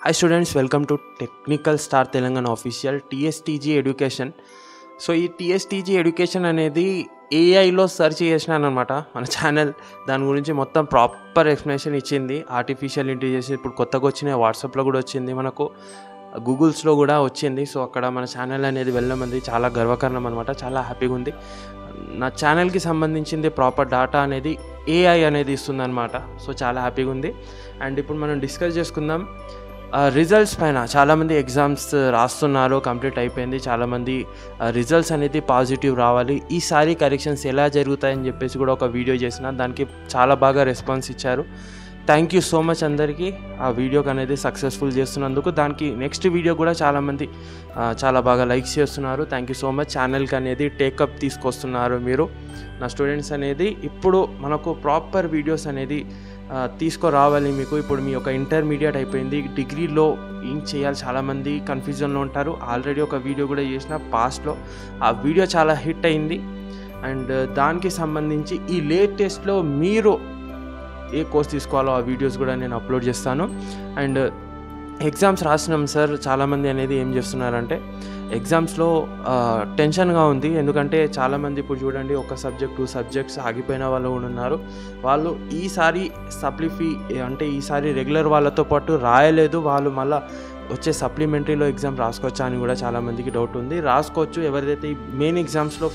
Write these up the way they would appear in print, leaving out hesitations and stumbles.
Hi students, welcome to Technical Star Telangana Official TSTG Education. So ఈ TSTG education అనేది ఏఐలో search చేసినాను అనమాట మన ఛానల్. దాని గురించి మొత్తం ప్రాపర్ ఎక్స్ప్లెనేషన్ ఇచ్చింది. ఆర్టిఫిషియల్ ఇంటెలిజెన్స్ ఇప్పుడు కొత్తగా వచ్చినాయి, వాట్సాప్లో కూడా వచ్చింది, మనకు గూగుల్స్లో కూడా వచ్చింది. సో అక్కడ మన ఛానల్ అనేది వెళ్ళమంది చాలా గర్వకారణం అనమాట. చాలా హ్యాపీగా ఉంది. నా ఛానల్కి సంబంధించింది ప్రాపర్ డాటా అనేది ఏఐ అనేది ఇస్తుంది అనమాట. సో చాలా హ్యాపీగా ఉంది. అండ్ ఇప్పుడు మనం డిస్కస్ చేసుకుందాం రిజల్ట్స్ పైన. చాలామంది ఎగ్జామ్స్ రాస్తున్నారు, కంప్లీట్ అయిపోయింది. చాలామంది రిజల్ట్స్ అనేది పాజిటివ్ రావాలి, ఈసారి కరెక్షన్స్ ఎలా జరుగుతాయని చెప్పేసి కూడా ఒక వీడియో చేసిన, దానికి చాలా బాగా రెస్పాన్స్ ఇచ్చారు. థ్యాంక్ యూ సో మచ్ అందరికీ ఆ వీడియోకి అనేది సక్సెస్ఫుల్ చేస్తున్నందుకు. దానికి నెక్స్ట్ వీడియో కూడా చాలామంది చాలా బాగా లైక్స్ చేస్తున్నారు. Thank you so much. ఛానల్కి అనేది టేకప్ తీసుకొస్తున్నారు మీరు నా స్టూడెంట్స్ అనేది. ఇప్పుడు మనకు ప్రాపర్ వీడియోస్ అనేది తీసుకురావాలి మీకు. ఇప్పుడు మీ యొక్క ఇంటర్మీడియట్ అయిపోయింది, డిగ్రీలో ఏం చేయాలి చాలామంది కన్ఫ్యూజన్లో ఉంటారు. ఆల్రెడీ ఒక వీడియో కూడా చేసిన పాస్ట్లో, ఆ వీడియో చాలా హిట్ అయింది. అండ్ దానికి సంబంధించి ఈ లేటెస్ట్లో మీరు ఏ కోర్స్ తీసుకోవాలో ఆ వీడియోస్ కూడా నేను అప్లోడ్ చేస్తాను. అండ్ ఎగ్జామ్స్ రాసినాం సార్ చాలామంది అనేది ఏం చేస్తున్నారంటే ఎగ్జామ్స్లో టెన్షన్గా ఉంది. ఎందుకంటే చాలామంది ఇప్పుడు చూడండి, ఒక సబ్జెక్ట్ 2 సబ్జెక్ట్స్ ఆగిపోయిన వాళ్ళు కూడా ఉన్నారు. వాళ్ళు ఈసారి సప్లిఫీ అంటే ఈసారి రెగ్యులర్ వాళ్ళతో పాటు రాయలేదు, వాళ్ళు మళ్ళీ వచ్చే సప్లిమెంటరీలో ఎగ్జామ్ రాసుకోవచ్చా అని కూడా చాలామందికి డౌట్ ఉంది. రాసుకోవచ్చు. ఎవరిదైతే మెయిన్ ఎగ్జామ్స్లో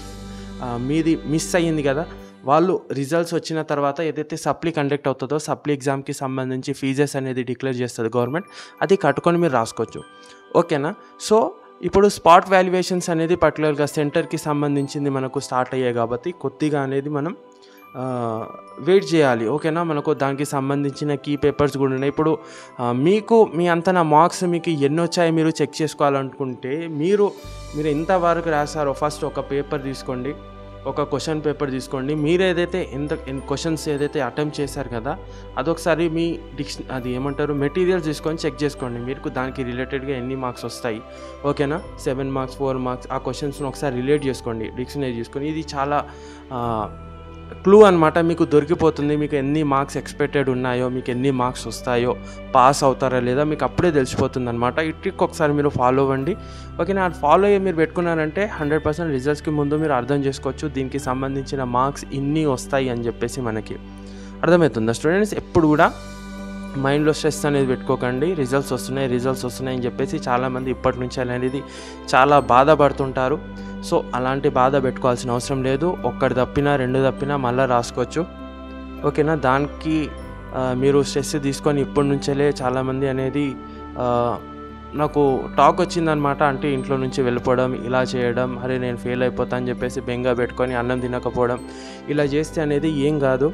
మీది మిస్ అయ్యింది కదా, వాళ్ళు రిజల్ట్స్ వచ్చిన తర్వాత ఏదైతే సప్లీ కండక్ట్ అవుతుందో, సప్లీ ఎగ్జామ్కి సంబంధించి ఫీజెస్ అనేది డిక్లేర్ చేస్తుంది గవర్నమెంట్, అది కట్టుకొని మీరు రాసుకోవచ్చు. ఓకేనా? సో ఇప్పుడు స్పాట్ వాల్యుయేషన్స్ అనేది పర్టికులర్గా సెంటర్కి సంబంధించింది మనకు స్టార్ట్ అయ్యాయి కాబట్టి కొద్దిగా అనేది మనం వెయిట్ చేయాలి. ఓకేనా? మనకు దానికి సంబంధించిన కీ పేపర్స్ కూడా ఉన్నాయి. ఇప్పుడు మీకు మీ అంతనా మార్క్స్ మీకు ఎన్ని వచ్చాయో మీరు చెక్ చేసుకోవాలనుకుంటే మీరు ఎంతవరకు రాశారో ఫస్ట్ ఒక పేపర్ తీసుకోండి, ఒక క్వశ్చన్ పేపర్ తీసుకోండి. మీరు ఏదైతే క్వశ్చన్స్ ఏదైతే అటెంప్ట్ చేశారు కదా, అదొకసారి మీ అది ఏమంటారు మెటీరియల్స్ తీసుకొని చెక్ చేసుకోండి. మీకు దానికి రిలేటెడ్గా ఎన్ని మార్క్స్ వస్తాయి. ఓకేనా? 7 మార్క్స్ 4 మార్క్స్ ఆ క్వశ్చన్స్ని ఒకసారి రిలేట్ చేసుకోండి, డిక్షనరీ చేసుకొని. ఇది చాలా క్లూ అనమాట, మీకు దొరికిపోతుంది. మీకు ఎన్ని మార్క్స్ ఎక్స్పెక్టెడ్ ఉన్నాయో, మీకు ఎన్ని మార్క్స్ వస్తాయో, పాస్ అవుతారా లేదా మీకు అప్పుడే తెలిసిపోతుంది అనమాట. ఈ ట్రిక్ ఒకసారి మీరు ఫాలో అవ్వండి. ఓకేనా? అది ఫాలో అయ్యి మీరు పెట్టుకున్నారంటే 100% రిజల్ట్స్కి ముందు మీరు అర్థం చేసుకోవచ్చు దీనికి సంబంధించిన మార్క్స్ ఇన్ని వస్తాయి అని చెప్పేసి మనకి అర్థమవుతుందా స్టూడెంట్స్? ఎప్పుడు కూడా మైండ్లో స్ట్రెస్ అనేది పెట్టుకోకండి. రిజల్ట్స్ వస్తున్నాయి అని చెప్పేసి చాలామంది ఇప్పటి నుంచి అనేది చాలా బాధపడుతుంటారు. సో అలాంటి బాధ పెట్టుకోవాల్సిన అవసరం లేదు. ఒక్కటి తప్పినా 2 తప్పినా మళ్ళీ రాసుకోవచ్చు. ఓకేనా? దానికి మీరు స్ట్రెస్ తీసుకొని ఇప్పటి నుంచే చాలామంది అనేది నాకు టాక్ వచ్చిందనమాట. అంటే ఇంట్లో నుంచి వెళ్ళిపోవడం, ఇలా చేయడం, అరే నేను ఫెయిల్ అయిపోతా అని చెప్పేసి బెంగ పెట్టుకొని అన్నం తినకపోవడం, ఇలా చేస్తే అనేది ఏం కాదు.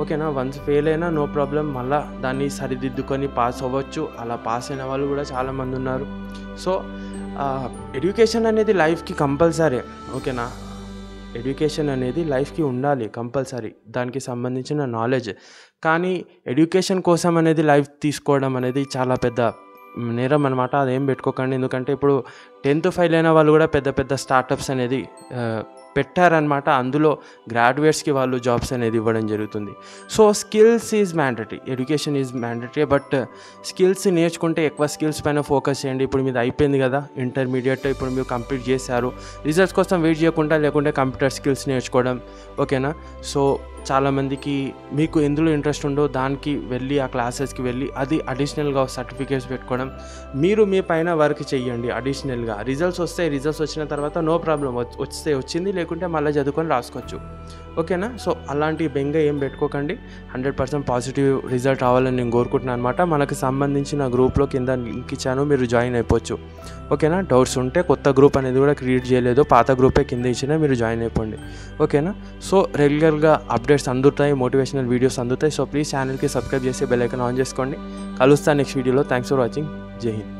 ఓకేనా? వన్స్ ఫెయిల్ అయినా నో ప్రాబ్లం, మళ్ళీ దాన్ని సరిదిద్దుకొని పాస్ అవ్వచ్చు. అలా పాస్ అయిన వాళ్ళు కూడా చాలామంది ఉన్నారు. సో ఎడ్యుకేషన్ అనేది లైఫ్కి కంపల్సరీ. ఓకేనా? ఎడ్యుకేషన్ అనేది లైఫ్కి ఉండాలి కంపల్సరీ, దానికి సంబంధించిన నాలెడ్జ్. కానీ ఎడ్యుకేషన్ కోసం అనేది లైఫ్ తీసుకోవడం అనేది చాలా పెద్ద నేరం అనమాట. అదేం పెట్టుకోకండి. ఎందుకంటే ఇప్పుడు 10th ఫెయిల్ అయిన వాళ్ళు కూడా పెద్ద పెద్ద స్టార్టప్స్ అనేది పెట్టారనమాట. అందులో గ్రాడ్యుయేట్స్కి వాళ్ళు జాబ్స్ అనేది ఇవ్వడం జరుగుతుంది. So skills is mandatory, education is mandatory. But skills నేర్చుకుంటే ఎక్కువ స్కిల్స్ పైన ఫోకస్ చేయండి. ఇప్పుడు మీది అయిపోయింది కదా ఇంటర్మీడియట్, ఇప్పుడు మీరు కంప్లీట్ చేశారు. రిజల్ట్స్ కోసం వెయిట్ చేయకుండా లేకుంటే కంప్యూటర్ స్కిల్స్ నేర్చుకోవడం. ఓకేనా? సో చాలామందికి మీకు ఎందులో ఇంట్రెస్ట్ ఉందో దానికి వెళ్ళి ఆ క్లాసెస్కి వెళ్ళి అది అడిషనల్గా సర్టిఫికేట్స్ పెట్టుకోవడం. మీరు మీ పైన వర్క్ చేయండి అడిషనల్గా. రిజల్ట్స్ వచ్చిన తర్వాత నో ప్రాబ్లం, వచ్చింది లేకుంటే మళ్ళీ చదువుకొని రాసుకోవచ్చు. ఓకేనా? సో అలాంటి బెంగ ఏం పెట్టుకోకండి. 100% పాజిటివ్ రిజల్ట్ రావాలని నేను కోరుకుంటున్నాను అనమాట. మనకు సంబంధించిన గ్రూప్లో కింద లింక్ ఇచ్చాను, మీరు జాయిన్ అయిపోవచ్చు. ఓకేనా? డౌట్స్ ఉంటే కొత్త గ్రూప్ అనేది కూడా క్రియేట్ చేయలేదు, పాత గ్రూపే కింద ఇచ్చినా మీరు జాయిన్ అయిపోండి. ఓకేనా? సో రెగ్యులర్గా అప్డేట్స్ అందుతాయి, మోటివేషనల్ వీడియోస్ అందుతాయి. సో ప్లీజ్ ఛానల్కి సబ్స్క్రైబ్ చేసి బెల్ ఐకాన్ ఆన్ చేసుకోండి. కలుస్తాను నెక్స్ట్ వీడియోలో. Thanks for watching. జై హింద్.